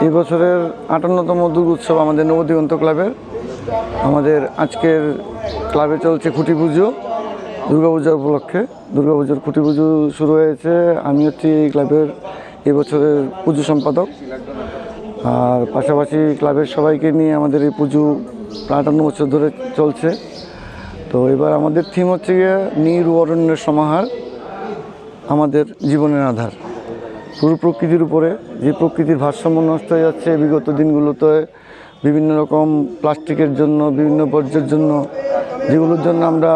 এই বছরের 58তম দুর্গোৎসব আমাদের নবদিগন্ত ক্লাবের। আমাদের আজকের ক্লাবে চলছে খুঁটি পুজো, দুর্গাপূজা উপলক্ষে। দুর্গাপুজোর খুঁটি পুজো শুরু হয়েছে। আমি হচ্ছি এই ক্লাবের এবছরের পুজো সম্পাদক। আর পাশাপাশি ক্লাবের সবাইকে নিয়ে আমাদের এই পুজো 58 বছর ধরে চলছে। তো এবার আমাদের থিম হচ্ছে গিয়ে নির অরণ্যের সমাহার, আমাদের জীবনের আধার। পুরো প্রকৃতির উপরে, যে প্রকৃতির ভারসাম্য নষ্ট হয়ে যাচ্ছে বিগত দিনগুলোতে বিভিন্ন রকম প্লাস্টিকের জন্য, বিভিন্ন বর্জ্যের জন্য, যেগুলোর জন্য আমরা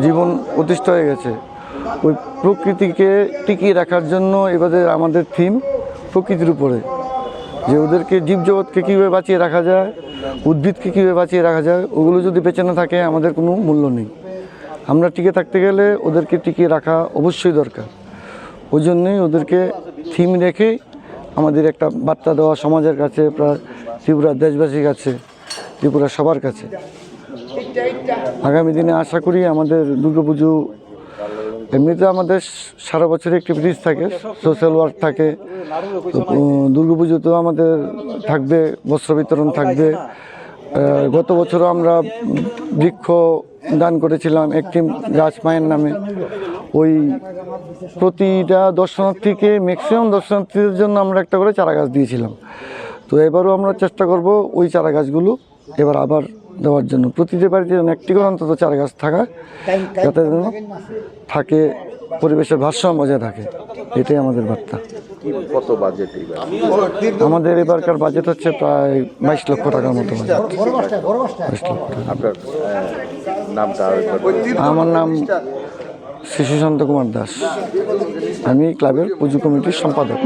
জীবন অতিষ্ঠ হয়ে গেছে। ওই প্রকৃতিকে টিকিয়ে রাখার জন্য এবারে আমাদের থিম প্রকৃতির উপরে, যে ওদেরকে জীবজগৎকে কীভাবে বাঁচিয়ে রাখা যায়, উদ্ভিদকে কীভাবে বাঁচিয়ে রাখা যায়। ওগুলো যদি বেঁচে না থাকে আমাদের কোনো মূল্য নেই। আমরা টিকে থাকতে গেলে ওদেরকে টিকিয়ে রাখা অবশ্যই দরকার। ওই জন্যই ওদেরকে থিম রেখে আমাদের একটা বার্তা দেওয়া সমাজের কাছে, প্রায় ত্রিপুরার দেশবাসীর কাছে, ত্রিপুরার সবার কাছে। আগামী দিনে আশা করি আমাদের দুর্গাপুজো, এমনিতে আমাদের সারা বছর অ্যাক্টিভিটিস থাকে, সোশ্যাল ওয়ার্ক থাকে। দুর্গাপুজোতেও আমাদের থাকবে, বস্ত্র বিতরণ থাকবে। গত বছরও আমরা বৃক্ষ দান করেছিলাম একটি গাছ মায়ের নামে। ওই প্রতিটা দর্শনার্থীকে, ম্যাক্সিমাম দর্শনার্থীদের জন্য আমরা একটা করে চারা গাছ দিয়েছিলাম। তো এবারও আমরা চেষ্টা করব ওই চারা গাছগুলো এবার আবার দেওয়ার জন্য। প্রতিটি বাড়িতে যেন একটি করে অন্তত চারা গাছ থাকা, যাতে যেন থাকে, পরিবেশের ভারসাম্য বজায় থাকে। এটাই আমাদের বার্তা। কত বাজেট? আমাদের এবারকার বাজেট হচ্ছে প্রায় 22 লক্ষ টাকার মতো বাজেট। 22 লক্ষ টাকা। আপনার নামটা? আমার নাম শিশুশান্ত কুমার দাস। আমি ক্লাবের পুজো কমিটির সম্পাদক।